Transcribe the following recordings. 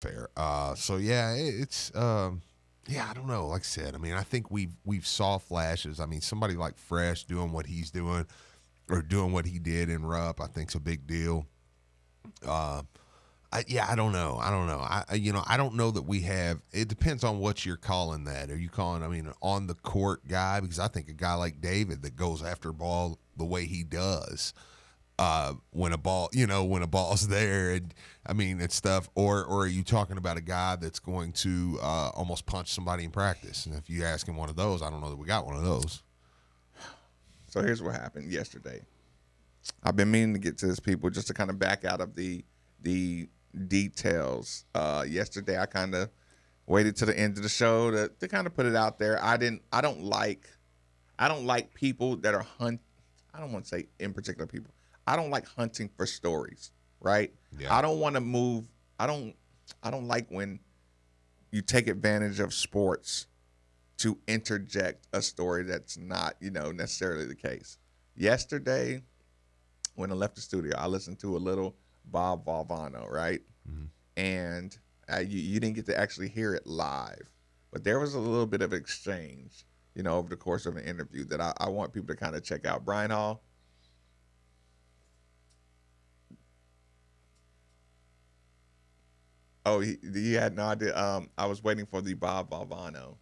Fair. So yeah, it's yeah, I don't know. Like I said, I mean, I think we've saw flashes. I mean, somebody like Fresh doing what he's doing or doing what he did in Rupp, I think's a big deal. Uh, I don't know. I don't know. I don't know that we have. It depends on what you're calling that. Are you calling? I mean, an on the court guy? Because I think a guy like David that goes after ball the way he does, when a ball, when a ball's there, and I mean, it's stuff. Or are you talking about a guy that's going to almost punch somebody in practice? And if you ask him one of those, I don't know that we got one of those. So here's what happened yesterday. I've been meaning to get to this, people, just to kind of back out of the details. Yesterday, I kind of waited to the end of the show to kind of put it out there. I don't like people that are I don't want to say in particular people. I don't like hunting for stories, right? Yeah. I don't want to move. I don't like when you take advantage of sports to interject a story that's not, necessarily the case. Yesterday, when I left the studio, I listened to a little Bob Valvano, right? Mm-hmm. And you didn't get to actually hear it live, but there was a little bit of exchange, over the course of an interview that I want people to kind of check out. Brian Hall. Oh, he had no idea. I was waiting for the Bob Valvano.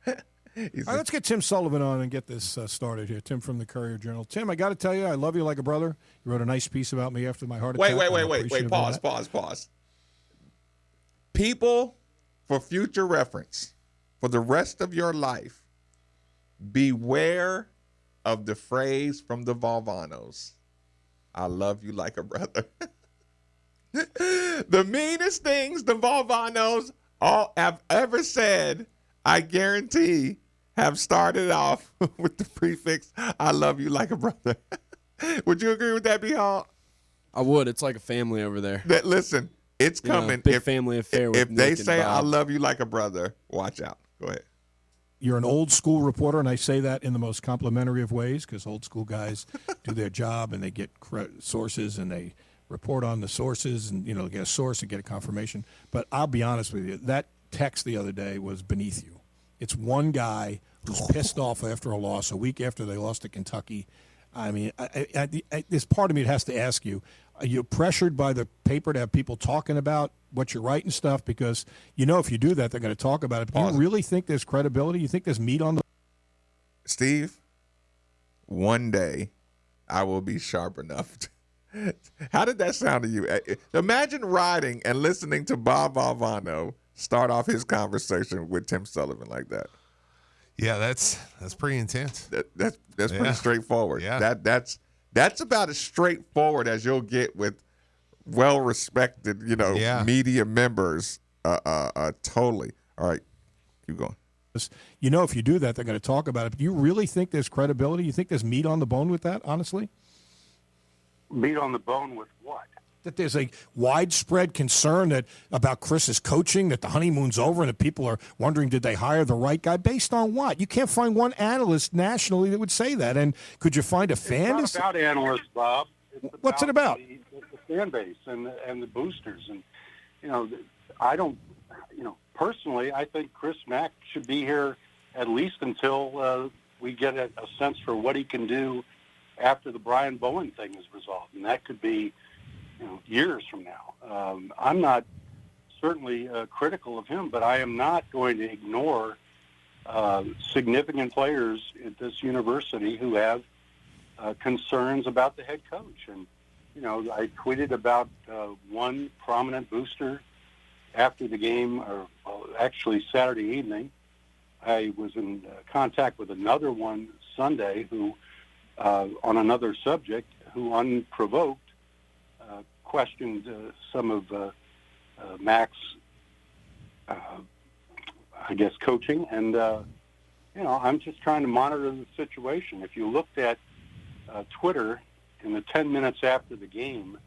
All right, let's get Tim Sullivan on and get this started here. Tim from the Courier Journal. Tim, I got to tell you, I love you like a brother. You wrote a nice piece about me after my heart attack. Wait. Pause. People, for future reference, for the rest of your life, beware of the phrase from the Valvanos. I love you like a brother. The meanest things the Valvanos all have ever said, I guarantee, have started off with the prefix, I love you like a brother. Would you agree with that, B-Hall? I would. It's like a family over there. Listen, it's coming. Big family affair with if Nick they and say, I Bob. love you like a brother, watch out. Go ahead. You're an old school reporter, and I say that in the most complimentary of ways because old school guys do their job and they get sources and they report on the sources and, get a source and get a confirmation. But I'll be honest with you, that text the other day was beneath you. It's one guy who's pissed off after a loss, a week after they lost to Kentucky. I mean, there's part of me that has to ask you, are you pressured by the paper to have people talking about what you're writing stuff? Because, if you do that, they're going to talk about it. But do you really think there's credibility? You think there's meat on the... Steve, one day I will be sharp enough. How did that sound to you? Imagine riding and listening to Bob Valvano start off his conversation with Tim Sullivan like that. Yeah, that's pretty intense. That's pretty straightforward. Yeah. That's about as straightforward as you'll get with well-respected, media members. Totally. All right, keep going. If you do that, they're going to talk about it. But do you really think there's credibility? You think there's meat on the bone with that, honestly? Meat on the bone with what? That there's a widespread concern about Chris's coaching, that the honeymoon's over, and that people are wondering, did they hire the right guy? Based on what? You can't find one analyst nationally that would say that. And could you find a fan? It's not about analysts, Bob. What's it about? The fan base and the boosters. And, I don't, personally, I think Chris Mack should be here at least until we get a sense for what he can do after the Brian Bowen thing is resolved. And that could be, years from now. I'm not certainly critical of him, but I am not going to ignore significant players at this university who have concerns about the head coach. And, I tweeted about one prominent booster after the game, or actually Saturday evening. I was in contact with another one Sunday who, on another subject, who unprovoked questioned some of Mac's, coaching. And, I'm just trying to monitor the situation. If you looked at Twitter in the 10 minutes after the game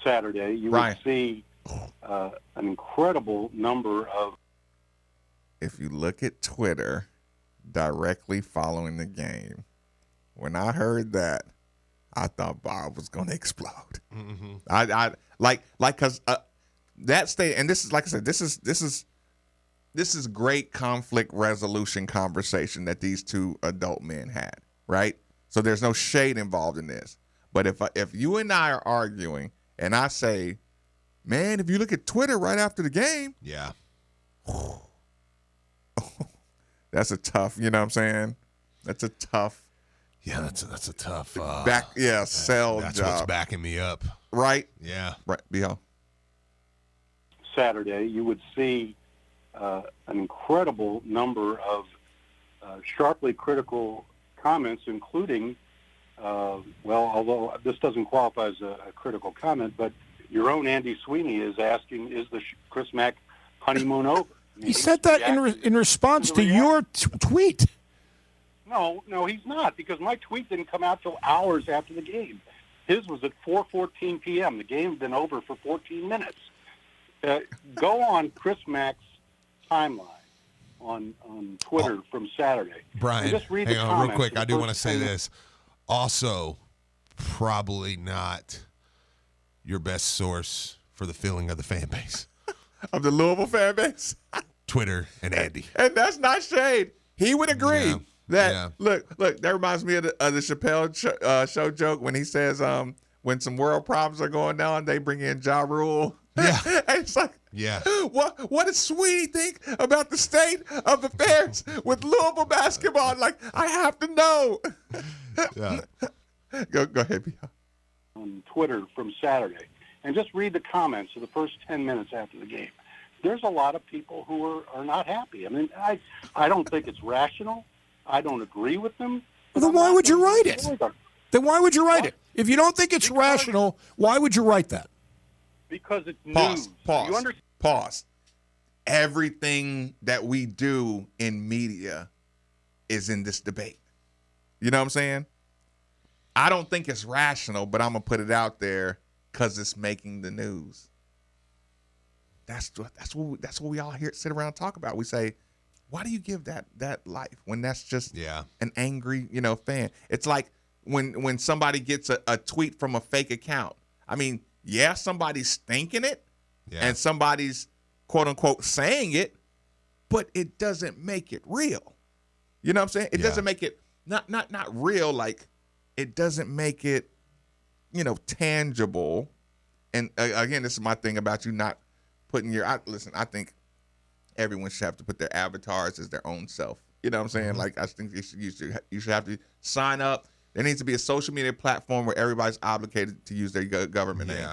Saturday, you would see an incredible number of... If you look at Twitter directly following the game, when I heard that, I thought Bob was gonna explode. I like because that state, and this is like I said, this is great conflict resolution conversation that these two adult men had, right? So there's no shade involved in this. But if you and I are arguing, and I say, man, if you look at Twitter right after the game, Yeah. that's a tough. You know what I'm saying? That's a tough. Yeah, that's a tough sell that's job. what's backing me up. Right? Yeah. Right, Bill. Saturday, you would see an incredible number of sharply critical comments, including, although this doesn't qualify as a critical comment, but your own Andy Sweeney is asking, is the Chris Mack honeymoon over? He said that in response to your tweet. No, he's not, because my tweet didn't come out till hours after the game. His was at 4:14 p.m. The game had been over for 14 minutes. Go on Chris Mack's timeline on Twitter from Saturday. Brian, and just read hang the on comments real quick. for the I do want to first say 10 this. Also, probably not your best source for the feeling of the fan base. Of the Louisville fan base. Twitter and Andy. And that's not shade. He would agree that look, that reminds me of the Chappelle show joke when he says when some world problems are going down, they bring in Ja Rule. Yeah. And it's like, what does Sweetie think about the state of affairs with Louisville basketball? Like, I have to know. Yeah. Go ahead, Bill. On Twitter from Saturday, and just read the comments of the first 10 minutes after the game. There's a lot of people who are not happy. I mean, I don't think it's rational. I don't agree with them. Well, then why would you write it? Then why would you write it? If you don't think it's rational, why would you write that? Because it's Pause. news. Pause. You understand? Pause. Everything that we do in media is in this debate. You know what I'm saying? I don't think it's rational, but I'm gonna put it out there because it's making the news. That's what we all here sit around and talk about. We say, why do you give that life when that's just an angry fan? It's like when somebody gets a tweet from a fake account. I mean, somebody's thinking it, and somebody's quote unquote saying it, but it doesn't make it real. You know what I'm saying? It doesn't make it not real. Like, it doesn't make it tangible. And again, this is my thing about you not putting listen, I think everyone should have to put their avatars as their own self. You know what I'm saying? Mm-hmm. Like, I think you should have to sign up. There needs to be a social media platform where everybody's obligated to use their government name.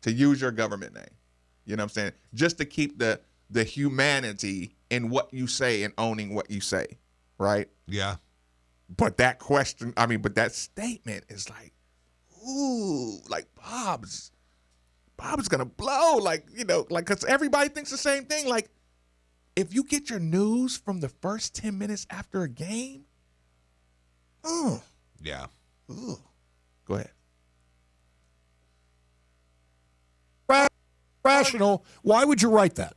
To use your government name. You know what I'm saying? Just to keep the humanity in what you say and owning what you say. Right? Yeah. But that statement is like, ooh, like Bob's gonna blow, like, because everybody thinks the same thing. Like, if you get your news from the first 10 minutes after a game, Yeah. Go ahead. Rational, why would you write that?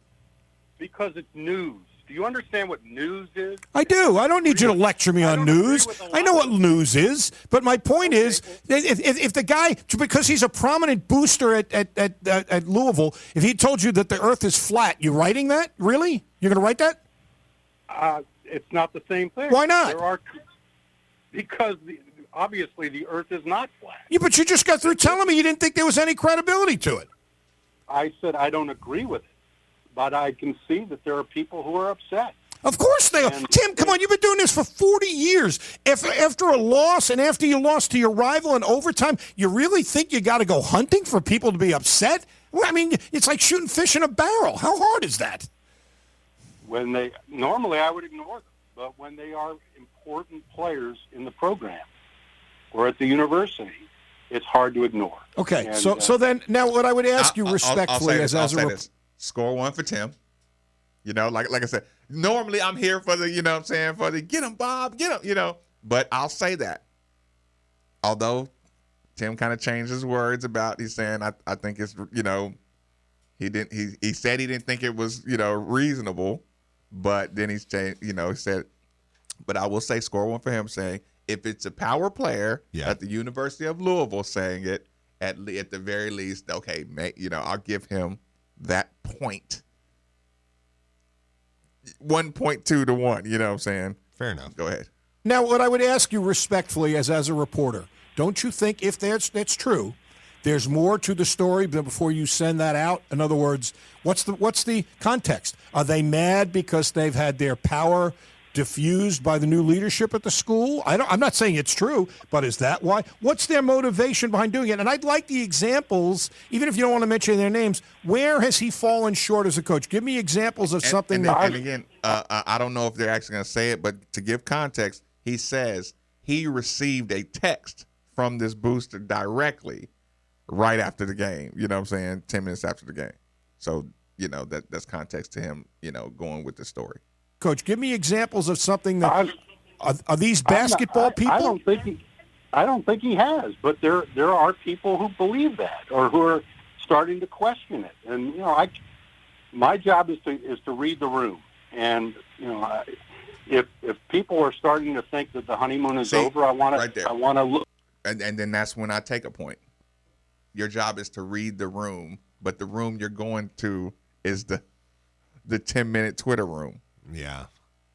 Because it's news. Do you understand what news is? I do. I don't need you to lecture me on news. I know what news is, but my point is, if the guy, because he's a prominent booster at Louisville, if he told you that the Earth is flat, you writing that? Really? You're going to write that? It's not the same thing. Why not? Because obviously the Earth is not flat. Yeah, but you just got through telling me you didn't think there was any credibility to it. I said I don't agree with it, but I can see that there are people who are upset. Of course they are. Tim, come on, you've been doing this for 40 years. After a loss and after you lost to your rival in overtime, you really think you got to go hunting for people to be upset? Well, I mean, it's like shooting fish in a barrel. How hard is that? Normally I would ignore them, but when they are important players in the program or at the university, it's hard to ignore. Okay, and, so then now what I would ask you respectfully I'll say this. Score one for Tim. Like I said, normally I'm here for the, for the get him, Bob, get him, but I'll say that. Although Tim kind of changed his words about, he's saying, I think it's, he said he didn't think it was, reasonable, but then he's changed, he said, but I will say score one for him saying if it's a power player Yeah. at the University of Louisville saying it, at the very least, okay, I'll give him that point. 1.2 to 1, you know what I'm saying? Fair enough. Go ahead. Now, what I would ask you respectfully as a reporter, don't you think if that's true, there's more to the story before you send that out? In other words, what's the context? Are they mad because they've had their power diffused by the new leadership at the school? I'm not saying it's true, but is that why? What's their motivation behind doing it? And I'd like the examples, even if you don't want to mention their names. Where has he fallen short as a coach? Give me examples of something And again, I don't know if they're actually going to say it, but to give context, he says he received a text from this booster directly right after the game. You know what I'm saying? 10 minutes after the game. So, that's context to him, going with the story. Coach, give me examples of something that are these basketball people? I don't think he has, but there are people who believe that or who are starting to question it. And my job is to read the room. And if people are starting to think that the honeymoon is over, I want to look. And then that's when I take a point. Your job is to read the room, but the room you're going to is the 10-minute Twitter room. Yeah.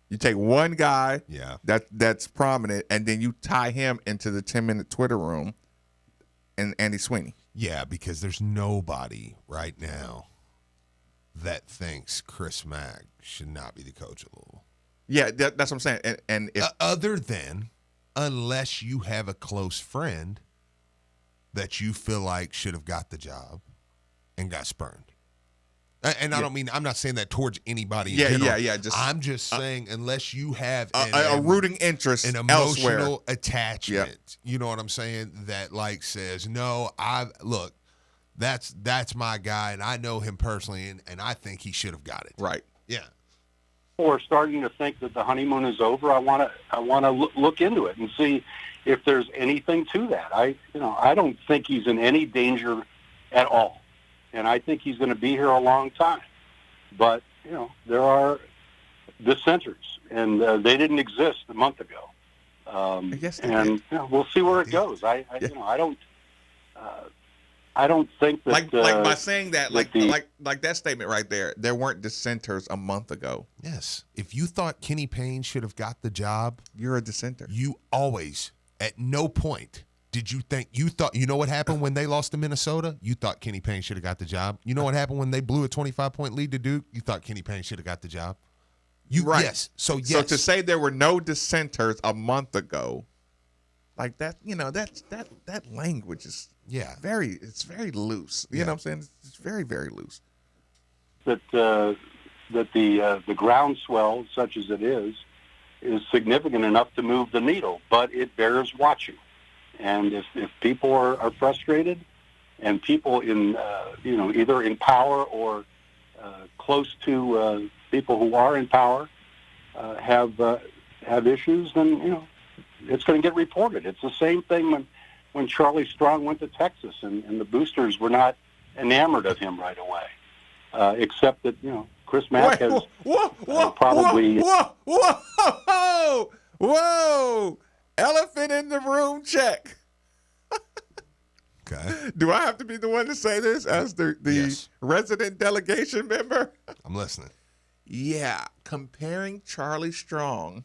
You take one guy Yeah. that's prominent, and then you tie him into the 10-minute Twitter room and Andy Sweeney. Yeah, because there's nobody right now that thinks Chris Mack should not be the coach of Louisville. Yeah, that's what I'm saying. And if Other than unless you have a close friend that you feel like should have got the job and got spurned. And I don't mean, I'm not saying that towards anybody in general. I'm just saying unless you have a rooting interest an emotional elsewhere. attachment, you know what I'm saying, that like says, no, that's my guy and I know him personally and I think he should have got it. Right. Yeah. People are starting to think that the honeymoon is over. I want to look into it and see if there's anything to that. I don't think he's in any danger at all. And I think he's going to be here a long time. But, there are dissenters, and they didn't exist a month ago. Yes, they and we'll see where it goes. I don't think that like by saying that, like that statement right there weren't dissenters a month ago. Yes. If you thought Kenny Payne should have got the job, You're a dissenter. you always, at no point, did you think you know what happened when they lost to Minnesota? You thought Kenny Payne should have got the job. You know what happened when they blew a 25-point lead to Duke? You thought Kenny Payne should have got the job. Right. Yes. So So to say there were no dissenters a month ago, like that, that language is very loose. You know what I'm saying? It's very, very loose. that the groundswell, such as it is significant enough to move the needle, but it bears watching. And if people are frustrated, and people in either in power or close to people who are in power have issues, then it's going to get reported. It's the same thing when Charlie Strong went to Texas, and the boosters were not enamored of him right away, except that Chris Mack has probably. Whoa! Elephant in the room check. Okay. Do I have to be the one to say this as the Yes. resident delegation member? I'm listening. Yeah, comparing Charlie Strong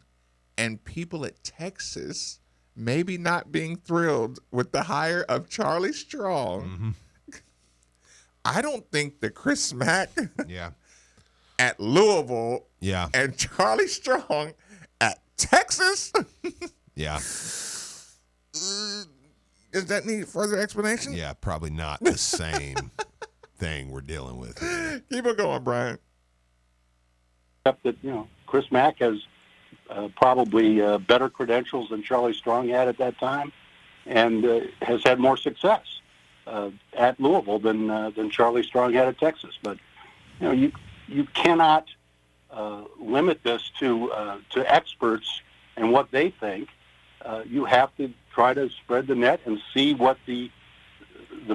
and people at Texas maybe not being thrilled with the hire of Charlie Strong. I don't think that Chris Mack Yeah. at Louisville Yeah. and Charlie Strong at Texas. Yeah. Does that need further explanation? Yeah. Probably not the same thing we're dealing with here. Keep it going, Brian. Except that Chris Mack has probably better credentials than Charlie Strong had at that time, and has had more success at Louisville than Charlie Strong had at Texas. But you cannot limit this to experts and what they think. You have to try to spread the net and see what the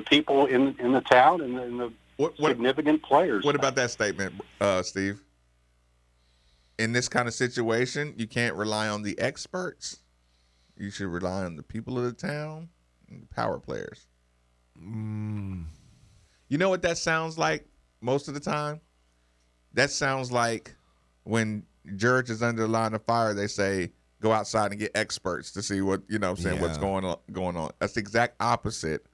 people in the town and the significant players. What about that statement, Steve? In this kind of situation, you can't rely on the experts. you should rely on the people of the town and the power players. You know what that sounds like most of the time? That sounds like when George is under the line of fire, they say, go outside and get experts to see what, what's going on. That's the exact opposite.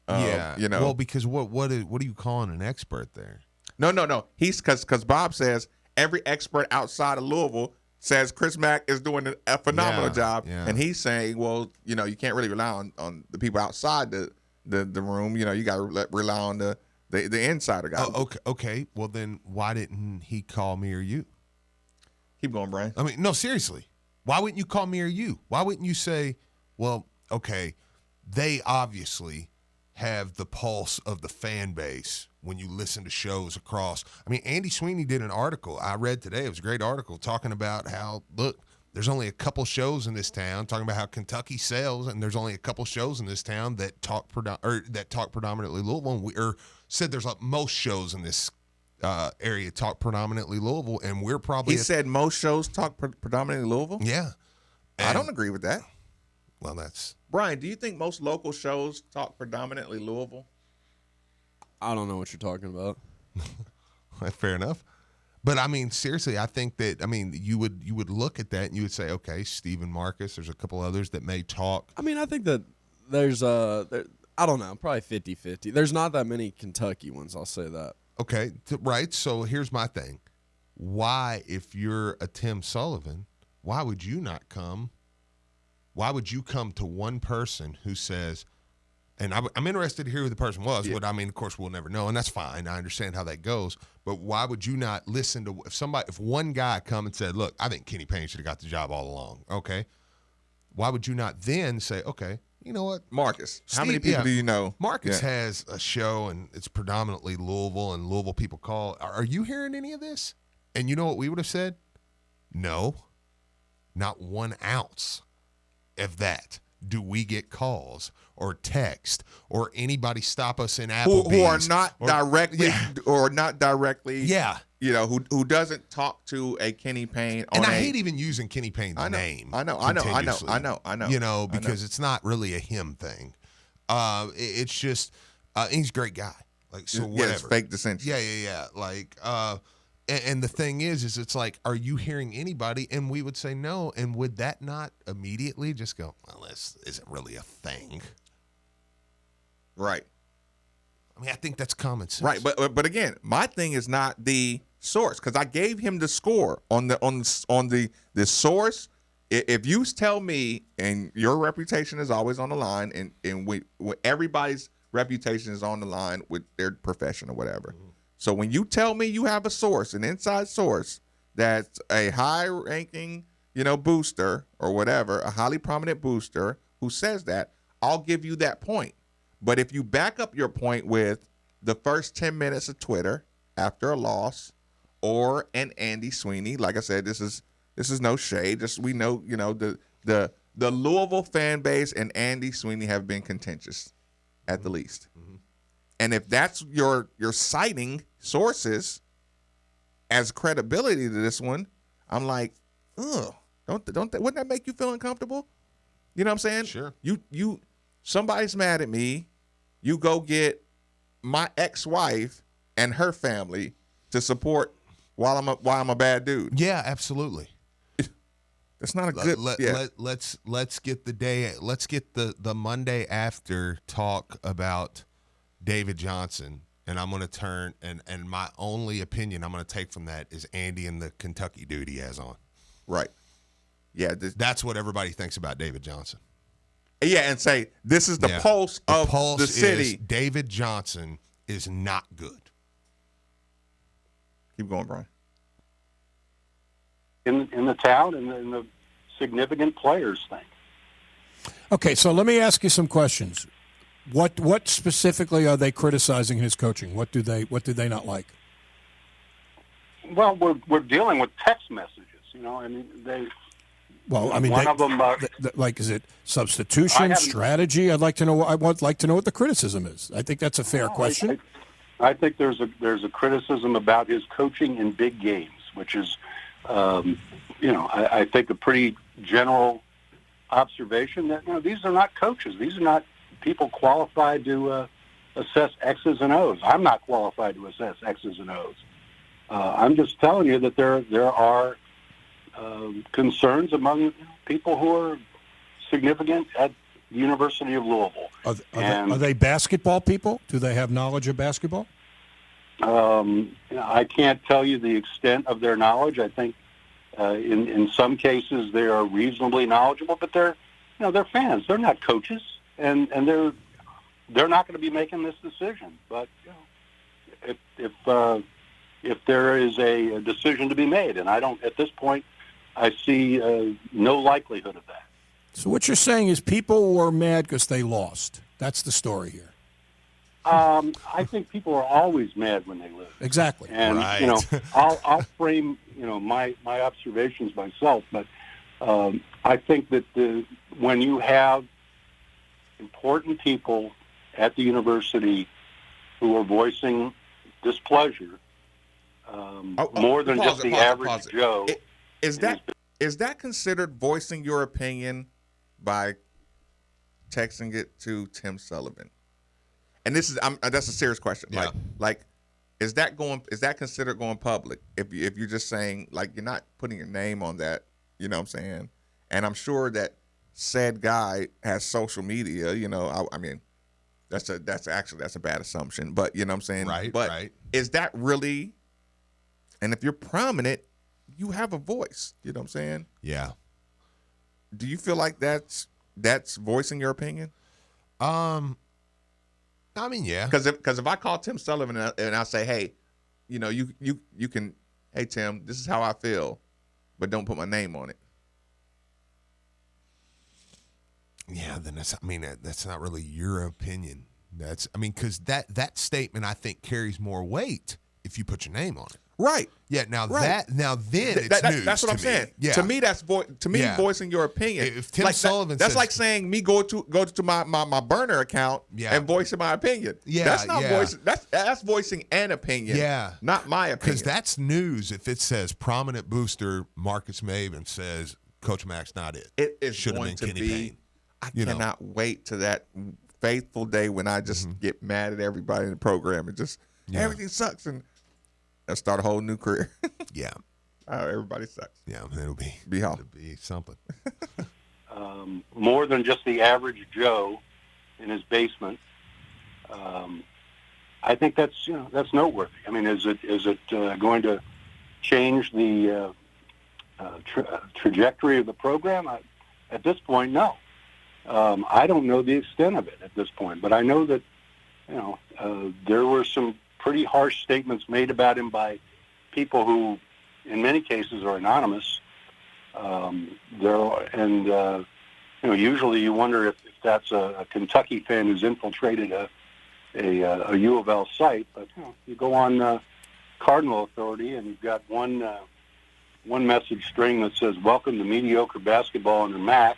Well, because what are you calling an expert there? No. He's because Bob says every expert outside of Louisville says Chris Mack is doing a phenomenal job. Yeah. And he's saying, well, you can't really rely on the people outside the room. You got to rely on the insider guy. Oh, okay. Well, then why didn't he call me or you? Keep going, Brian. I mean, no, seriously. Why wouldn't you call me or you? Why wouldn't you say, well, okay, they obviously have the pulse of the fan base when you listen to shows across. I mean, Andy Sweeney did an article I read today. It was a great article talking about how, look, there's only a couple shows in this town, talking about how Kentucky sells, and there's only a couple shows in this town that talk predominantly Louisville, or said there's like most shows in this area talk predominantly Louisville, and we're probably. He said most shows talk predominantly Louisville? Yeah. I don't agree with that. Well, that's. Brian, do you think most local shows talk predominantly Louisville? I don't know what you're talking about. Fair enough. But I mean, seriously, I think that you would look at that and you would say, okay, Stephen Marcus, there's a couple others that may talk. I mean, I think that there's I don't know, probably 50-50. There's not that many Kentucky ones, I'll say that. Okay, right. So here's my thing. Why, if you're a Tim Sullivan, why would you not come? Why would you come to one person who says, and I'm interested to hear who the person was, but I mean, of course, we'll never know, and that's fine. I understand how that goes. But why would you not listen to if one guy come and said, look, I think Kenny Payne should have got the job all along, okay? Why would you not then say, okay, you know what? Marcus, how many people do you know? Marcus has a show, and it's predominantly Louisville, and Louisville people call. Are you hearing any of this? And you know what we would have said? No, not 1 ounce of that. Do we get calls or text or anybody stop us in Applebee's who are not directly who doesn't talk to a Kenny Payne and I hate even using Kenny Payne's name. I know because it's not really a him thing. It's just he's a great guy, like, so whatever. It's fake dissension. Yeah like and the thing is it's like, are you hearing anybody? And we would say no. And would that not immediately just go, well, this isn't really a thing? Right. I mean, I think that's common sense. Right. But again, my thing is not the source, because I gave him the score on the source. If you tell me, and your reputation is always on the line, and everybody's reputation is on the line with their profession or whatever. Mm-hmm. So when you tell me you have a source, an inside source, that's a high-ranking, booster or whatever, a highly prominent booster who says that, I'll give you that point. But if you back up your point with the first 10 minutes of Twitter after a loss, or an Andy Sweeney, like I said, this is no shade. Just we know, the Louisville fan base and Andy Sweeney have been contentious, at the least. Mm-hmm. And if that's your citing sources as credibility to this one, I'm like, ugh, wouldn't that make you feel uncomfortable? You know what I'm saying? Sure. You somebody's mad at me. You go get my ex-wife and her family to support while I'm a bad dude. Yeah, absolutely. That's not a good. Let's get the Monday after talk about David Johnson, and I'm going to turn, and my only opinion I'm going to take from that is Andy and the Kentucky dude he has on. Right. Yeah. That's what everybody thinks about David Johnson. Yeah, and say this is the pulse of the city. David Johnson is not good. Keep going, Brian. In the town and in the significant players thing. Okay, so let me ask you some questions. What specifically are they criticizing his coaching? What do they not like? Well, we're dealing with text messages. I mean, they. Well, I mean, one of them. Like, is it substitution strategy? I'd like to know. I would like to know what the criticism is. I think that's a fair question. I think there's a criticism about his coaching in big games, which is, I think a pretty general observation that these are not coaches. These are not people qualified to assess X's and O's. I'm not qualified to assess X's and O's. I'm just telling you that there are concerns among people who are significant at the University of Louisville. Are they basketball people? Do they have knowledge of basketball? I can't tell you the extent of their knowledge. I think in some cases they are reasonably knowledgeable, but they're fans. They're not coaches, and they're not going to be making this decision. But if there is a decision to be made, and I don't at this point, I see no likelihood of that. So what you're saying is people were mad because they lost. That's the story here. I think people are always mad when they lose. Exactly. And Right. I'll frame my observations myself, but I think that when you have important people at the university who are voicing displeasure, more than pause just it, the pause it, average pause it. Joe. Is that considered voicing your opinion by texting it to Tim Sullivan? And this is that's a serious question. Yeah. Like is that considered going public? If you're just saying, like, you're not putting your name on that, you know what I'm saying? And I'm sure that said guy has social media, I mean, that's a bad assumption, but you know what I'm saying? Right, but right. is that really, and if you're prominent, you have a voice, you know what I'm saying? Yeah. Do you feel like that's voicing your opinion? I mean, yeah. Because if I call Tim Sullivan and I say, hey, you can, hey Tim, this is how I feel, but don't put my name on it. Yeah, then that's not really your opinion. Because that statement, I think, carries more weight if you put your name on it. Right. Yeah. Then Right. it's news. That's what I'm saying. Yeah. To me, that's Yeah. voicing your opinion. If Tim Sullivan that's says- like saying me go to my burner account and voicing my opinion. Yeah, That's not yeah. voicing. That's voicing an opinion. Yeah. Not my opinion. Because that's news. If it says prominent booster Marcus Maven says Coach Mack's not it. It is Should have going been to Kenny be. Payne. I You know. cannot wait to that faithful day when I just get mad at everybody in the program and just everything sucks and I start a whole new career. Yeah. Everybody sucks. Yeah. It'll be It'll be something. More than just the average Joe in his basement. I think that's noteworthy. I mean, is it going to change the trajectory of the program? At this point, no. I don't know the extent of it at this point, but I know that there were some pretty harsh statements made about him by people who, in many cases, are anonymous. Usually you wonder if that's a Kentucky fan who's infiltrated a U of L site. But you go on Cardinal Authority and you've got one message string that says "Welcome to mediocre basketball under Mac,"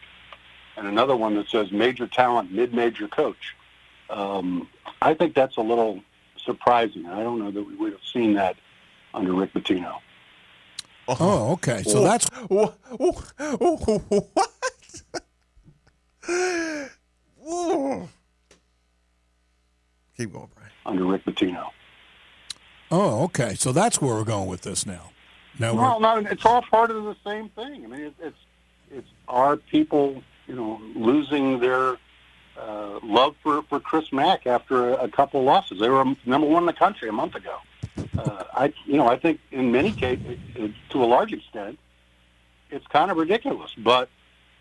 and another one that says "Major talent, mid-major coach." I think that's a little surprising. I don't know that we would have seen that under Rick Pitino. Oh, okay. So that's What? Ooh. Keep going, Brian. Under Rick Pitino. okay. So that's where we're going with this now. Well, no, it's all part of the same thing. I mean, it's our people, losing their love for Chris Mack after a couple losses. They were number one in the country a month ago. I think in many cases, to a large extent, it's kind of ridiculous. But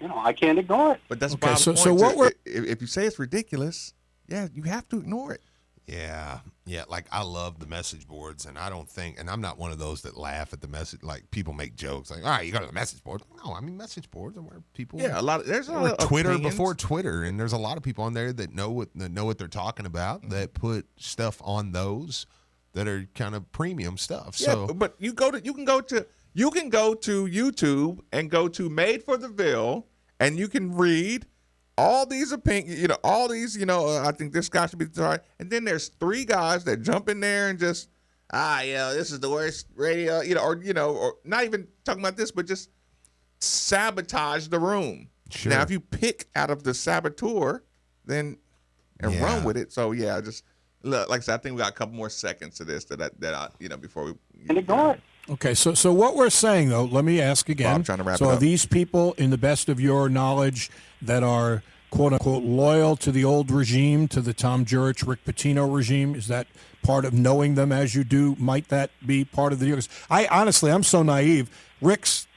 I can't ignore it. But that's Okay, Bob's so point. what we're- If you say it's ridiculous, yeah, you have to ignore it. Yeah. Yeah. Like, I love the message boards, and I don't think, and I'm not one of those that laugh at the message. Like, people make jokes like, all right, you go to the message board. No, I mean, message boards are where people. Yeah, there's a lot of Twitter opinions. before Twitter, and there's a lot of people on there that know what they're talking about, that put stuff on those that are kind of premium stuff. Yeah, So, but you can go to YouTube and go to Made for the Ville, and you can read all these opinions, all these, I think this guy should be sorry. And then there's three guys that jump in there and just, this is the worst radio, or not even talking about this, but just sabotage the room. Sure. Now, if you pick out of the saboteur, then and run with it. So yeah, just look, like I said, I think we got a couple more seconds to this that I before we And ignore it. Okay, so what we're saying, though, let me ask again. Bob, trying to wrap so it are up. these people, in the best of your knowledge, that are, quote-unquote, loyal to the old regime, to the Tom Jurich, Rick Pitino regime? Is that part of knowing them as you do? Might that be part of the deal? 'Cause I'm so naive. Rick's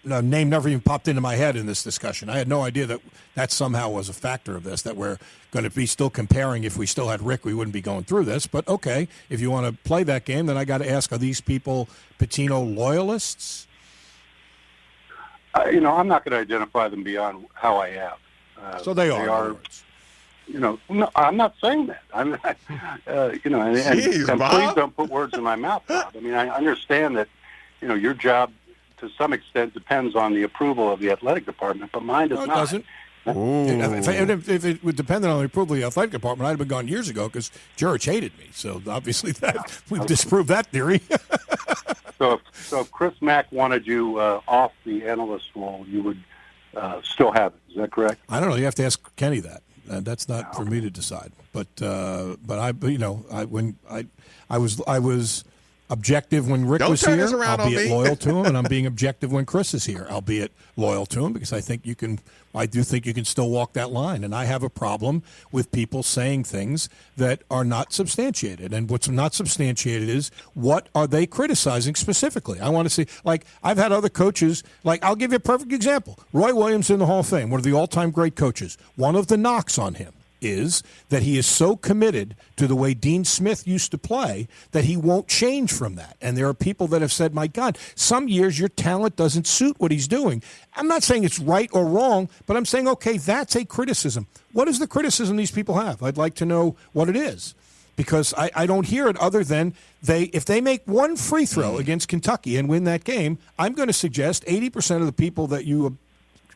name never even popped into my head in this discussion. I had no idea that somehow was a factor of this, that we're going to be still comparing. If we still had Rick, we wouldn't be going through this. But, okay, if you want to play that game, then I got to ask, are these people Pitino loyalists? I'm not going to identify them beyond how I have. So they are. They are. No, I'm not saying that. I'm not, Jeez, and Bob. please don't put words in my mouth, Bob. I mean, I understand that, your job to some extent depends on the approval of the athletic department, but mine does No, it not. doesn't. If it would depend on the approval of the athletic department, I'd have been gone years ago because Jurich hated me. So obviously we've disproved that theory. So if Chris Mack wanted you off the analyst role, you would still have it. Is that correct? I don't know. You have to ask Kenny that. That's not for me to decide. But I was objective when Rick Don't was turn here, this around on albeit me. loyal to him, and I'm being objective when Chris is here, albeit loyal to him, because I do think you can still walk that line. And I have a problem with people saying things that are not substantiated. And what's not substantiated is, what are they criticizing specifically? I want to see, like, I've had other coaches, like, I'll give you a perfect example. Roy Williams in the Hall of Fame, one of the all-time great coaches. One of the knocks on him is that he is so committed to the way Dean Smith used to play that he won't change from that. And there are people that have said, my God, some years your talent doesn't suit what he's doing. I'm not saying it's right or wrong, but I'm saying, okay, that's a criticism. What is the criticism these people have? I'd like to know what it is, because I don't hear it other than if they make one free throw against Kentucky and win that game, I'm going to suggest 80% of the people that you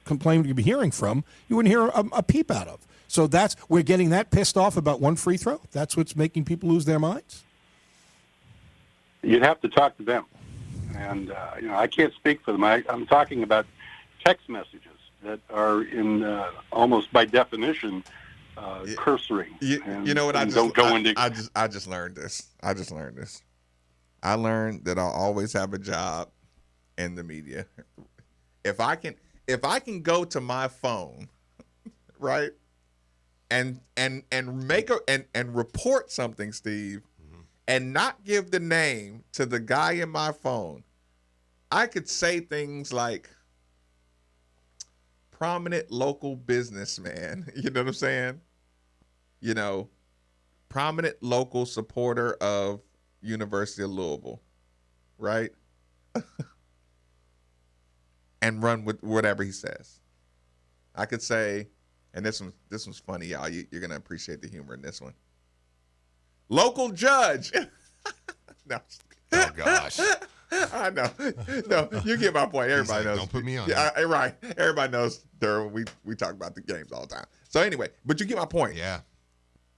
complain to be hearing from, you wouldn't hear a peep out of. So we're getting that pissed off about one free throw? That's what's making people lose their minds? You'd have to talk to them. And, I can't speak for them. I'm talking about text messages that are in almost by definition cursory. You know what? I just learned this. I learned that I'll always have a job in the media. If I can go to my phone, right, and make and report something, Steve, and not give the name to the guy in my phone, I could say things like prominent local businessman. You know what I'm saying? Prominent local supporter of University of Louisville, right? And run with whatever he says. I could say, and this one's funny, y'all. You're gonna appreciate the humor in this one. Local judge. No. Oh gosh. I know. No, you get my point. Everybody knows. Don't put me on. Yeah, right. Everybody knows. Durham. We talk about the games all the time. So anyway, but you get my point. Yeah.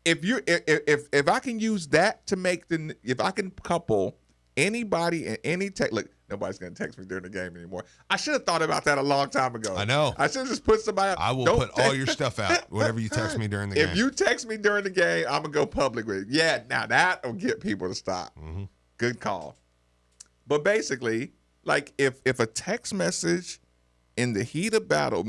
If I can use that to make if I can couple anybody and any look, nobody's gonna text me during the game anymore. I should have thought about that a long time ago. I know. I should have just put somebody out. I will put all your stuff out whenever you text me during the game. If you text me during the game, I'm gonna go public with it. Yeah, now that'll get people to stop. Mm-hmm. Good call. But basically, like if a text message in the heat of battle